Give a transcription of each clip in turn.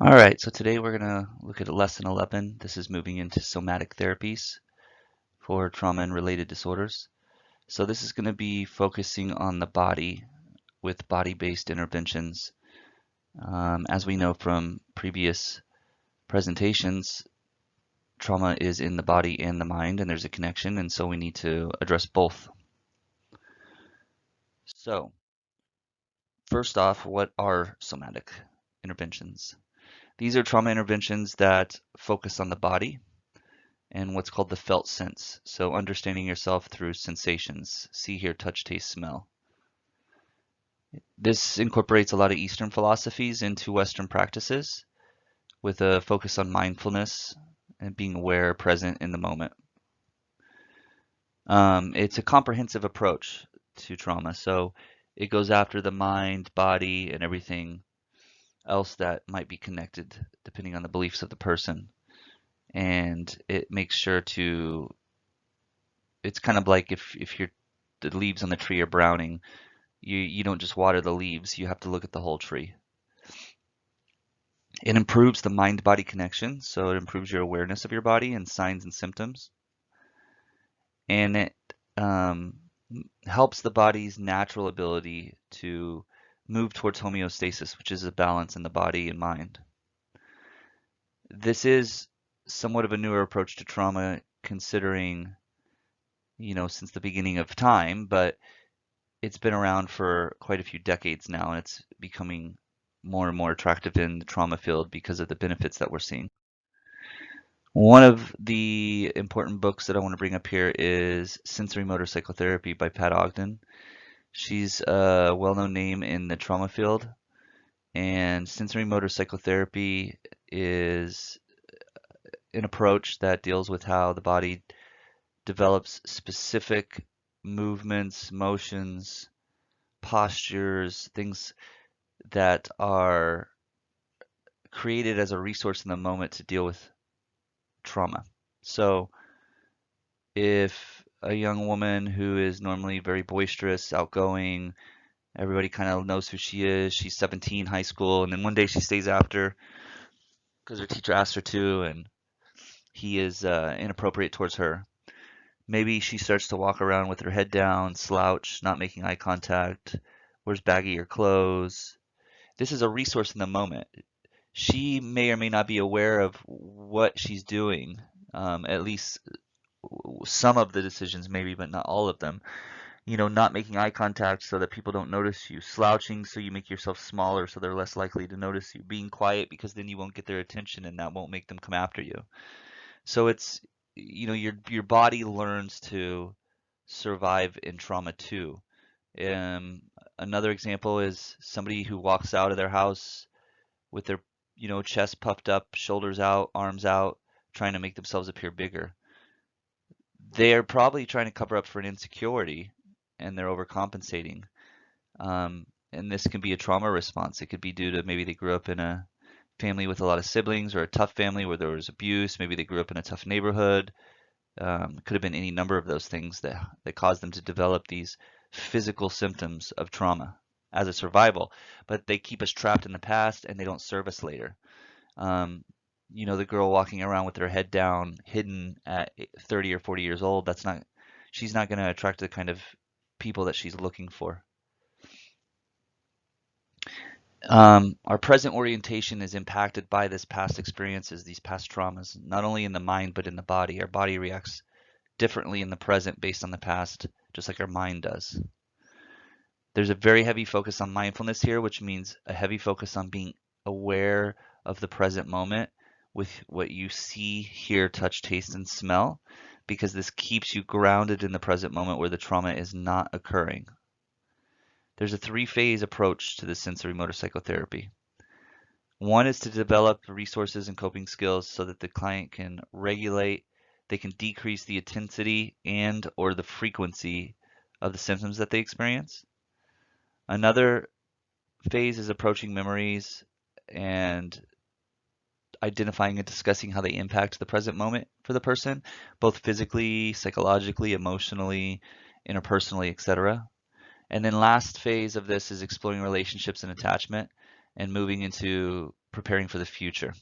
All right, so today we're going to look at lesson 11. This is moving into somatic therapies for trauma and related disorders. So this is going to be focusing on the body with body-based interventions. As we know from previous presentations, trauma is in the body and the mind, and there's a connection, and so we need to address both. So first off, what are somatic interventions? These are trauma interventions that focus on the body and what's called the felt sense. So understanding yourself through sensations, see, hear, touch, taste, smell. This incorporates a lot of Eastern philosophies into Western practices with a focus on mindfulness and being aware, present in the moment. It's a comprehensive approach to trauma. So it goes after the mind, body, and everything else that might be connected depending on the beliefs of the person. And it makes sure to, it's kind of like if the leaves on the tree are browning, you don't just water the leaves, you have to look at the whole tree. It improves the mind-body connection, so it improves your awareness of your body and signs and symptoms. And it helps the body's natural ability to move towards homeostasis, which is a balance in the body and mind. This is somewhat of a newer approach to trauma, considering, since the beginning of time, but it's been around for quite a few decades now, and it's becoming more and more attractive in the trauma field because of the benefits that we're seeing. One of the important books that I want to bring up here is Sensory Motor Psychotherapy by Pat Ogden. She's a well-known name in the trauma field, and sensory motor psychotherapy is an approach that deals with how the body develops specific movements, motions, postures, things that are created as a resource in the moment to deal with trauma. So if a young woman who is normally very boisterous, outgoing, everybody kind of knows who she is, she's 17, high school, and then one day she stays after because her teacher asked her to, and he is inappropriate towards her. Maybe she starts to walk around with her head down, slouch, not making eye contact, wears baggier clothes. This is a resource in the moment. She may or may not be aware of what she's doing, at least some of the decisions maybe, but not all of them. Not making eye contact so that people don't notice you, slouching so you make yourself smaller so they're less likely to notice you, being quiet because then you won't get their attention and that won't make them come after you. So it's, your body learns to survive in trauma too. Another example is somebody who walks out of their house with their, chest puffed up, shoulders out, arms out, trying to make themselves appear bigger. They're probably trying to cover up for an insecurity and they're overcompensating. And this can be a trauma response. It could be due to maybe they grew up in a family with a lot of siblings or a tough family where there was abuse. Maybe they grew up in a tough neighborhood. It could have been any number of those things that caused them to develop these physical symptoms of trauma as a survival. But they keep us trapped in the past and they don't serve us later. The girl walking around with her head down, hidden at 30 or 40 years old, she's not going to attract the kind of people that she's looking for. Our present orientation is impacted by this past experiences, these past traumas, not only in the mind, but in the body. Our body reacts differently in the present based on the past, just like our mind does. There's a very heavy focus on mindfulness here, which means a heavy focus on being aware of the present moment with what you see, hear, touch, taste, and smell, because this keeps you grounded in the present moment where the trauma is not occurring. There's a three-phase approach to the sensory motor psychotherapy. One is to develop resources and coping skills so that the client can regulate, they can decrease the intensity and or the frequency of the symptoms that they experience. Another phase is approaching memories and identifying and discussing how they impact the present moment for the person, both physically, psychologically, emotionally, interpersonally, etc. And then last phase of this is exploring relationships and attachment and moving into preparing for the future.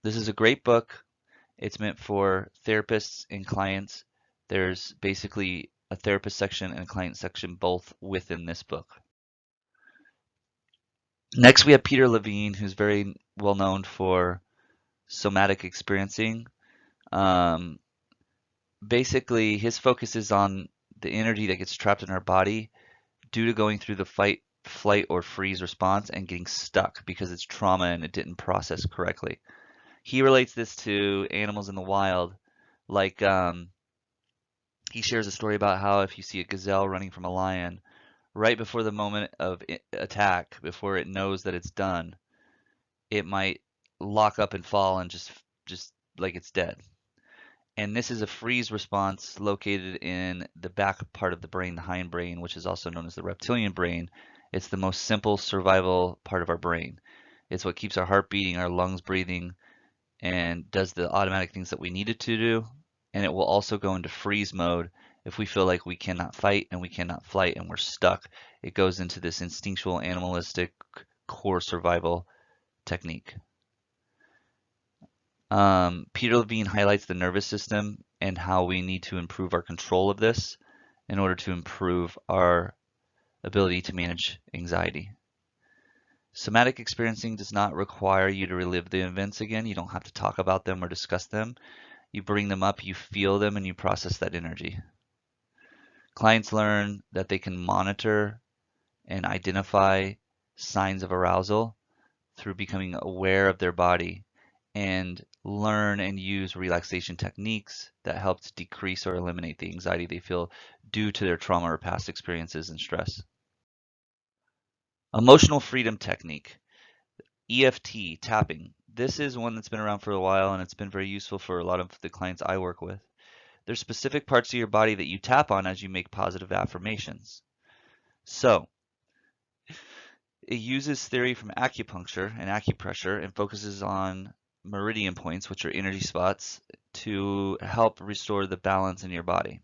This is a great book. It's meant for therapists and clients. There's basically a therapist section and a client section both within this book. Next, we have Peter Levine, who's very well known for somatic experiencing. Basically, his focus is on the energy that gets trapped in our body due to going through the fight, flight, or freeze response and getting stuck because it's trauma and it didn't process correctly. He relates this to animals in the wild. Like, he shares a story about how if you see a gazelle running from a lion, right before the moment of attack, before it knows that it's done, it might lock up and fall and just like it's dead. And this is a freeze response located in the back part of the brain, the hindbrain, which is also known as the reptilian brain. It's the most simple survival part of our brain. It's what keeps our heart beating, our lungs breathing, and does the automatic things that we need it to do. And it will also go into freeze mode if we feel like we cannot fight and we cannot flight and we're stuck. It goes into this instinctual, animalistic, core survival technique. Peter Levine highlights the nervous system and how we need to improve our control of this in order to improve our ability to manage anxiety. Somatic experiencing does not require you to relive the events again. You don't have to talk about them or discuss them. You bring them up, you feel them, and you process that energy. Clients learn that they can monitor and identify signs of arousal through becoming aware of their body and learn and use relaxation techniques that help to decrease or eliminate the anxiety they feel due to their trauma or past experiences and stress. Emotional freedom technique, EFT tapping. This is one that's been around for a while and it's been very useful for a lot of the clients I work with. There's specific parts of your body that you tap on as you make positive affirmations. So, it uses theory from acupuncture and acupressure and focuses on meridian points, which are energy spots, to help restore the balance in your body.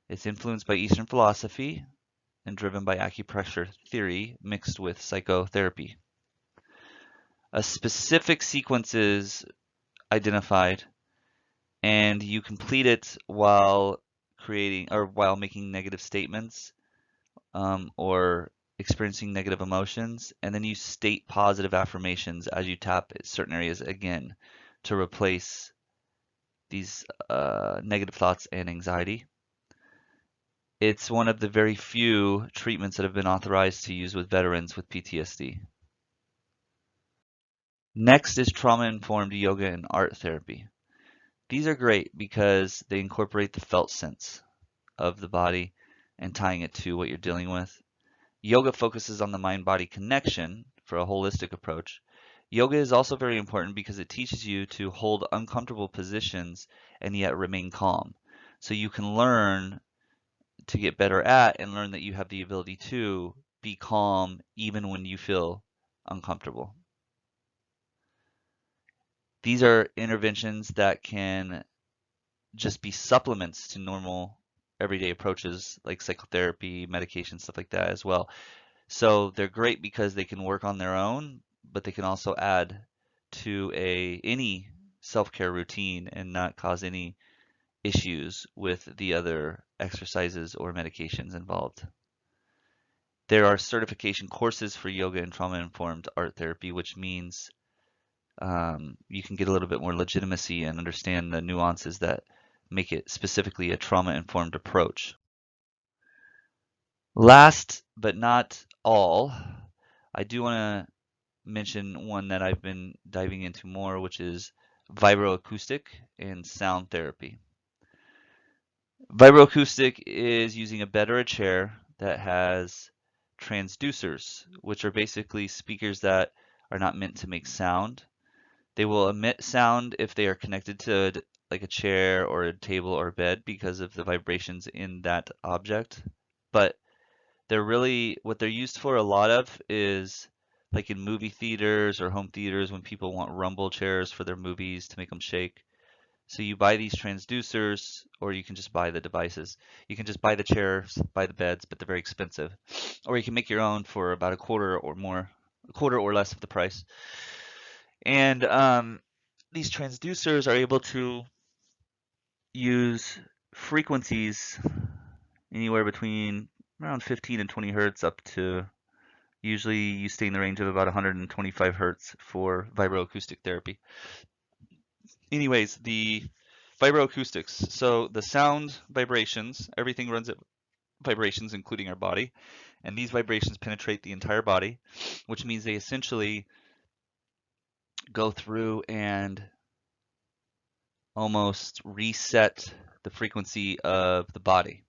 It's influenced by Eastern philosophy and driven by acupressure theory mixed with psychotherapy. A specific sequence is identified and you complete it while creating or while making negative statements or experiencing negative emotions, and then you state positive affirmations as you tap certain areas again to replace these negative thoughts and anxiety. It's one of the very few treatments that have been authorized to use with veterans with PTSD. Next is trauma-informed yoga and art therapy. These are great because they incorporate the felt sense of the body and tying it to what you're dealing with. Yoga focuses on the mind-body connection for a holistic approach. Yoga is also very important because it teaches you to hold uncomfortable positions and yet remain calm. So you can learn to get better at and learn that you have the ability to be calm even when you feel uncomfortable. These are interventions that can just be supplements to normal everyday approaches like psychotherapy, medication, stuff like that as well. So they're great because they can work on their own, but they can also add to any self-care routine and not cause any issues with the other exercises or medications involved. There are certification courses for yoga and trauma-informed art therapy, which means you can get a little bit more legitimacy and understand the nuances that make it specifically a trauma-informed approach. Last but not all, I do want to mention one that I've been diving into more, which is vibroacoustic and sound therapy. Vibroacoustic is using a bed or a chair that has transducers, which are basically speakers that are not meant to make sound. They will emit sound if they are connected to like a chair or a table or a bed because of the vibrations in that object. But they're really, what they're used for a lot of is like in movie theaters or home theaters when people want rumble chairs for their movies to make them shake. So you buy these transducers, or you can just buy the devices. You can just buy the chairs, buy the beds, but they're very expensive. Or you can make your own for about a quarter or more a quarter or less of the price. And these transducers are able to use frequencies anywhere between around 15 and 20 hertz up to usually you stay in the range of about 125 hertz for vibroacoustic therapy. Anyways, the vibroacoustics. So the sound vibrations, everything runs at vibrations, including our body. And these vibrations penetrate the entire body, which means they essentially go through and almost reset the frequency of the body.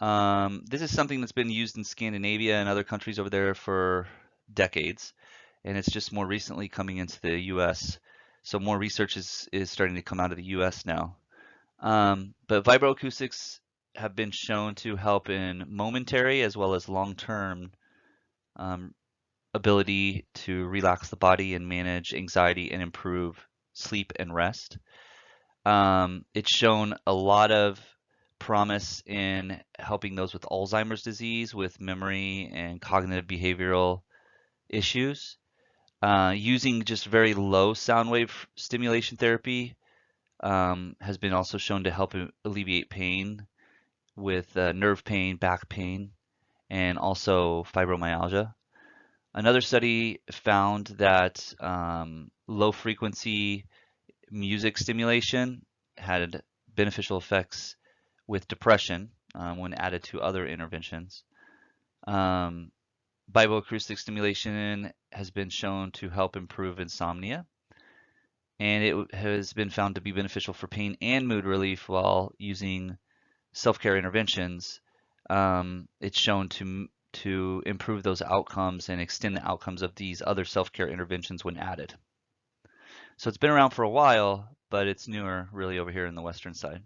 This is something that's been used in Scandinavia and other countries over there for decades, and it's just more recently coming into the US. So more research is starting to come out of the US now. But vibroacoustics have been shown to help in momentary as well as long-term ability to relax the body and manage anxiety and improve sleep and rest. It's shown a lot of promise in helping those with Alzheimer's disease, with memory and cognitive behavioral issues. Using just very low sound wave stimulation therapy has been also shown to help alleviate pain with nerve pain, back pain, and also fibromyalgia. Another study found that low frequency music stimulation had beneficial effects with depression when added to other interventions. Vibroacoustic stimulation has been shown to help improve insomnia, and it has been found to be beneficial for pain and mood relief while using self-care interventions. It's shown to improve those outcomes and extend the outcomes of these other self-care interventions when added. So it's been around for a while, but it's newer really over here in the Western side.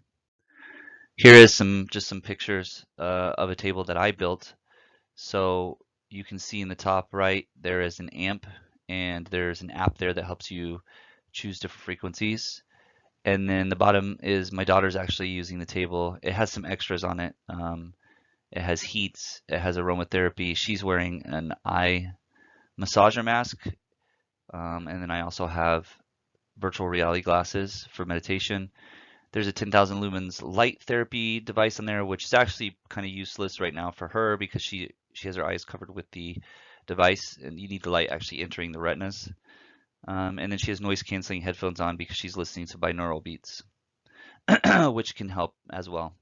Here is just some pictures of a table that I built. So you can see in the top right, there is an amp and there's an app there that helps you choose different frequencies. And then the bottom is my daughter's actually using the table. It has some extras on it. It has heats, it has aromatherapy. She's wearing an eye massager mask. And then I also have virtual reality glasses for meditation. There's a 10,000 lumens light therapy device on there, which is actually kind of useless right now for her because she has her eyes covered with the device, and you need the light actually entering the retinas. And then she has noise canceling headphones on because she's listening to binaural beats, which can help as well.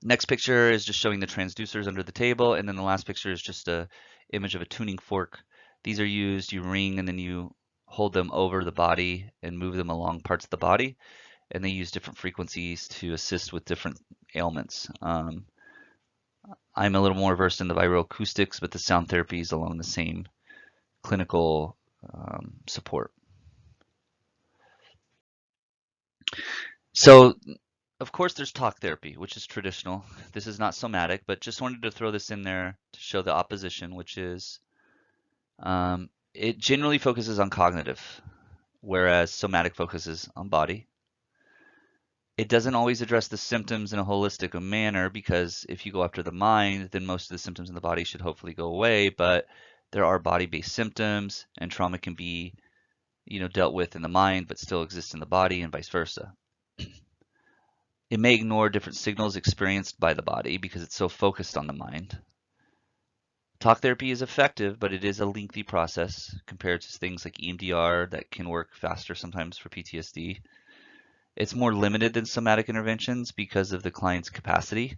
Next picture is just showing the transducers under the table, and then the last picture is just a image of a tuning fork. These are used, you ring and then you hold them over the body and move them along parts of the body, and they use different frequencies to assist with different ailments. I'm a little more versed in the vibroacoustics, but the sound therapy is along the same clinical support. So, of course, there's talk therapy, which is traditional. This is not somatic, but just wanted to throw this in there to show the opposition, which is it generally focuses on cognitive, whereas somatic focuses on body. It doesn't always address the symptoms in a holistic manner because if you go after the mind, then most of the symptoms in the body should hopefully go away, but there are body-based symptoms and trauma can be, dealt with in the mind but still exist in the body and vice versa. It may ignore different signals experienced by the body because it's so focused on the mind. Talk therapy is effective, but it is a lengthy process compared to things like EMDR that can work faster sometimes for PTSD. It's more limited than somatic interventions because of the client's capacity,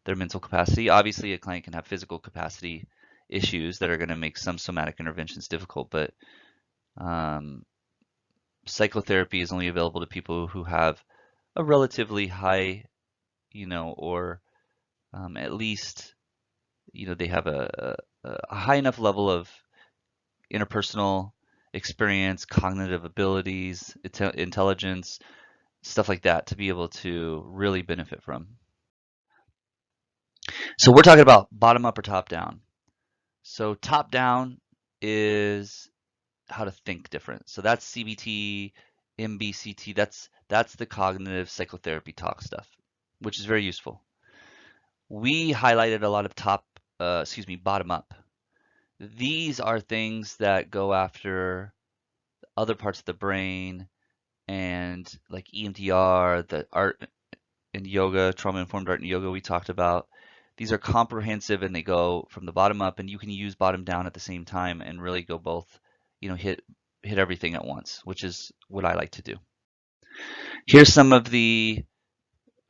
their mental capacity. Obviously, a client can have physical capacity issues that are going to make some somatic interventions difficult, but psychotherapy is only available to people who have a relatively high, or at least, they have a high enough level of interpersonal experience, cognitive abilities, intelligence, stuff like that to be able to really benefit from. So we're talking about bottom up or top down. So top down is how to think different. So that's CBT, MBCT, that's the cognitive psychotherapy talk stuff, which is very useful. We highlighted a lot of bottom up. These are things that go after other parts of the brain and like EMDR, the art and yoga, trauma-informed art and yoga we talked about. These are comprehensive and they go from the bottom up, and you can use bottom down at the same time and really go both, hit everything at once, which is what I like to do. Here's some of the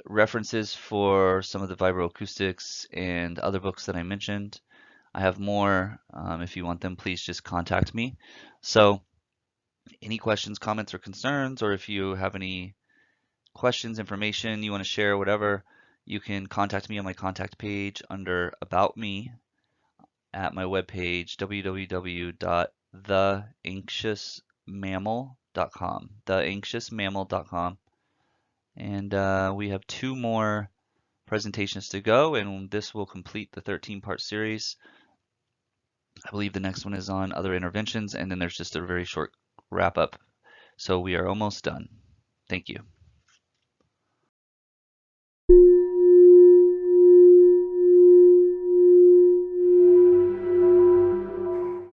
references for some of the vibroacoustics and other books that I mentioned. I have more. If you want them, please just contact me. So any questions, comments, or concerns, or if you have any questions, information you want to share, whatever, you can contact me on my contact page under About Me at my webpage, www.theanxiousmammal.com, theanxiousmammal.com. And we have 2 more presentations to go, and this will complete the 13-part series. I believe the next one is on other interventions, and then there's just a very short wrap up. So we are almost done. Thank you.